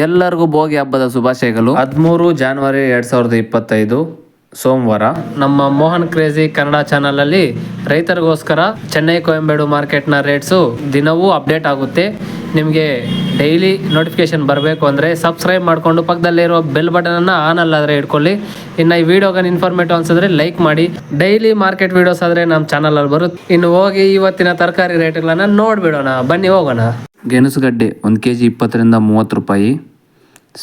ಎಲ್ಲರಿಗೂ ಭೋಗಿ ಹಬ್ಬದ ಶುಭಾಶಯಗಳು. 13 ಜನವರಿ 2025 ಸೋಮವಾರ ನಮ್ಮ ಮೋಹನ್ ಕ್ರೇಜಿ ಕನ್ನಡ ಚಾನಲಲ್ಲಿ ರೈತರಿಗೋಸ್ಕರ ಚೆನ್ನೈ ಕೊಯಂಬೇಡು ಮಾರ್ಕೆಟ್ನ ರೇಟ್ಸು ದಿನವೂ ಅಪ್ಡೇಟ್ ಆಗುತ್ತೆ. ನಿಮಗೆ ಡೈಲಿ ನೋಟಿಫಿಕೇಶನ್ ಬರಬೇಕು ಅಂದರೆ ಸಬ್ಸ್ಕ್ರೈಬ್ ಮಾಡಿಕೊಂಡು ಪಕ್ಕದಲ್ಲಿರೋ ಬೆಲ್ ಬಟನನ್ನು ಆನ್ ಅಲ್ಲಾದರೆ ಇಟ್ಕೊಳ್ಳಿ. ಇನ್ನು ಈ ವಿಡಿಯೋಗೆ ಇನ್ಫಾರ್ಮೇಟಿವ್ ಅನ್ಸಿದ್ರೆ ಲೈಕ್ ಮಾಡಿ. ಡೈಲಿ ಮಾರ್ಕೆಟ್ ವಿಡಿಯೋಸ್ ಆದರೆ ನಮ್ಮ ಚಾನಲಲ್ಲಿ ಬರುತ್ತೆ. ಇನ್ನು ಹೋಗಿ ಇವತ್ತಿನ ತರಕಾರಿ ರೇಟ್ಗಳನ್ನು ನೋಡಿಬಿಡೋಣ, ಬನ್ನಿ ಹೋಗೋಣ. ಗೆಣಸುಗಡ್ಡೆ 1 kg 20 ರಿಂದ 30 ರೂಪಾಯಿ.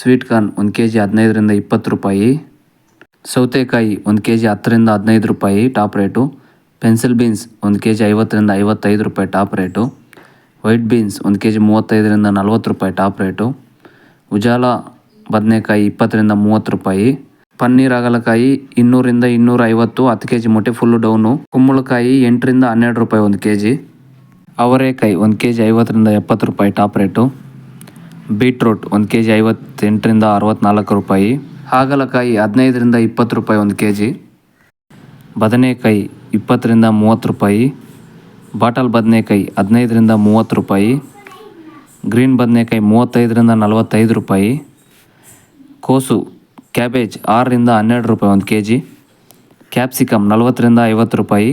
ಸ್ವೀಟ್ ಕಾರ್ನ್ 1 kg 15 ರಿಂದ 20 ರೂಪಾಯಿ. ಸೌತೆಕಾಯಿ 1 kg 10 ರಿಂದ 15 ರೂಪಾಯಿ top rate. Pencil beans 1 kg 50 ರಿಂದ 55 ರೂಪಾಯಿ top rate. White beans 1 kg 35 ರಿಂದ 40 ರೂಪಾಯಿ ಟಾಪ್ ರೇಟು. ಉಜಾಲ ಬದನೆಕಾಯಿ 20 ರಿಂದ 30 ರೂಪಾಯಿ. ಪನ್ನೀರ್ ಹಾಗಲಕಾಯಿ 200 ರಿಂದ 250 10 kg ಮೊಟ್ಟೆ ಫುಲ್ಲು ಡೌನು. ಕುಂಬಳಕಾಯಿ 8 ರಿಂದ 12 ರೂಪಾಯಿ 1 kg. ಅವರೆಕಾಯಿ 1 kg 50 ರಿಂದ 70 ರೂಪಾಯಿ ಟಾಪ್ ರೇಟು. ಬೀಟ್ರೂಟ್ 1 kg 58 ರಿಂದ 64 ರೂಪಾಯಿ. ಹಾಗಲಕಾಯಿ 15 ರಿಂದ 20 ರೂಪಾಯಿ 1 kg. ಬದನೆಕಾಯಿ 20 ರಿಂದ 30 ರೂಪಾಯಿ. ಬಾಟಲ್ ಬದನೆಕಾಯಿ 15 ರಿಂದ 30 ರೂಪಾಯಿ. ಗ್ರೀನ್ ಬದನೆಕಾಯಿ 35 ರಿಂದ 45 ರೂಪಾಯಿ. ಕೋಸು ಕ್ಯಾಬೇಜ್ 6 ರಿಂದ 12 ರೂಪಾಯಿ 1 kg. ಕ್ಯಾಪ್ಸಿಕಮ್ 40 ರಿಂದ 50 ರೂಪಾಯಿ.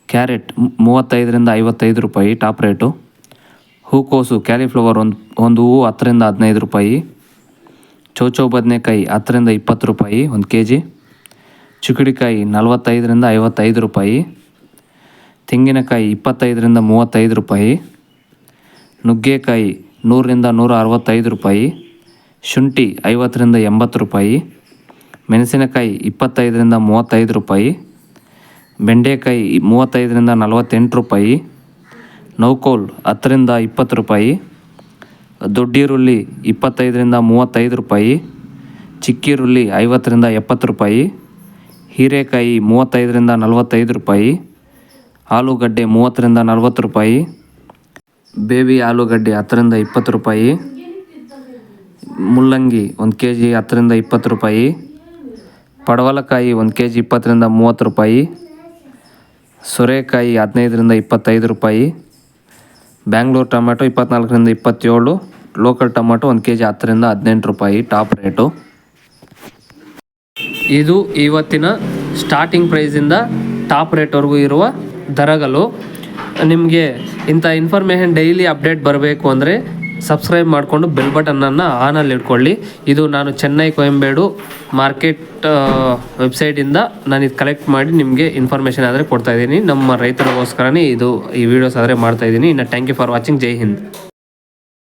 ಕ್ಯಾರೆಟ್ 35 ರಿಂದ 55 ರೂಪಾಯಿ ಟಾಪ್ ರೇಟು. ಹೂಕೋಸು ಕ್ಯಾಲಿಫ್ಲವರ್ ಒಂದು ಹೂವು 10 ರಿಂದ 15 ರೂಪಾಯಿ. ಚೌಚೌ ಬದನೆಕಾಯಿ 10 ರಿಂದ 20 ರೂಪಾಯಿ 1 kg. ಚಿಕ್ಕಡಿಕಾಯಿ 45 ರಿಂದ 55 ರೂಪಾಯಿ. ತೆಂಗಿನಕಾಯಿ 25 ರಿಂದ 35 ರೂಪಾಯಿ. ನುಗ್ಗೆಕಾಯಿ 100 ರಿಂದ 165 ರೂಪಾಯಿ. ಶುಂಠಿ 50 ರಿಂದ 80 ರೂಪಾಯಿ. ಮೆಣಸಿನಕಾಯಿ 25 ರಿಂದ 35 ರೂಪಾಯಿ. ಬೆಂಡೆಕಾಯಿ 35 ರಿಂದ 48 ರೂಪಾಯಿ. ನೌಕೋಲ್ 10 ರಿಂದ 20 ರೂಪಾಯಿ. ದೊಡ್ಡೀರುಳ್ಳಿ 25 ರಿಂದ 35 ರೂಪಾಯಿ. ಚಿಕ್ಕೀರುಳ್ಳಿ 50 ರಿಂದ 70 ರೂಪಾಯಿ. ಹೀರೆಕಾಯಿ 35 ರಿಂದ 45 ರೂಪಾಯಿ. ಆಲೂಗಡ್ಡೆ 30 ರಿಂದ 40 ರೂಪಾಯಿ. ಬೇಬಿ ಆಲೂಗಡ್ಡೆ 10 ರಿಂದ 20 ರೂಪಾಯಿ. ಮುಲ್ಲಂಗಿ 1 kg 10 ರಿಂದ 20 ರೂಪಾಯಿ. ಪಡವಲಕಾಯಿ 1 kg 20 ರಿಂದ 30 ರೂಪಾಯಿ. ಸೋರೆಕಾಯಿ 15 ರಿಂದ 25 ರೂಪಾಯಿ. ಬ್ಯಾಂಗ್ಳೂರು ಟೊಮ್ಯಾಟೊ 24 ರಿಂದ 27. ಲೋಕಲ್ ಟೊಮ್ಯಾಟೊ 1 kg 10 ರಿಂದ 18 ರೂಪಾಯಿ ಟಾಪ್ ರೇಟು. ಇದು ಇವತ್ತಿನ ಸ್ಟಾರ್ಟಿಂಗ್ ಪ್ರೈಸಿಂದ ಟಾಪ್ ರೇಟ್ವರೆಗೂ ಇರುವ ದರಗಳು. ನಿಮಗೆ ಇಂಥ ಇನ್ಫಾರ್ಮೇಷನ್ ಡೈಲಿ ಅಪ್ಡೇಟ್ ಬರಬೇಕು ಅಂದರೆ ಸಬ್ಸ್ಕ್ರೈಬ್ ಮಾಡಿಕೊಂಡು ಬೆಲ್ ಬಟನನ್ನು ಆನಲ್ಲಿ ಇಟ್ಕೊಳ್ಳಿ. ಇದು ನಾನು ಚೆನ್ನೈ ಕೊಯಂಬೇಡು ಮಾರ್ಕೆಟ್ ವೆಬ್ಸೈಟಿಂದ ನಾನು ಇದು ಕಲೆಕ್ಟ್ ಮಾಡಿ ನಿಮಗೆ ಇನ್ಫಾರ್ಮೇಷನ್ ಆದರೆ ಕೊಡ್ತಾಯಿದ್ದೀನಿ. ನಮ್ಮ ರೈತರಿಗೋಸ್ಕರನೇ ಈ ವಿಡಿಯೋಸ್ ಆದರೆ ಮಾಡ್ತಾಯಿದ್ದೀನಿ. ಇನ್ನು ಥ್ಯಾಂಕ್ ಯು ಫಾರ್ ವಾಚಿಂಗ್. ಜೈ ಹಿಂದ್.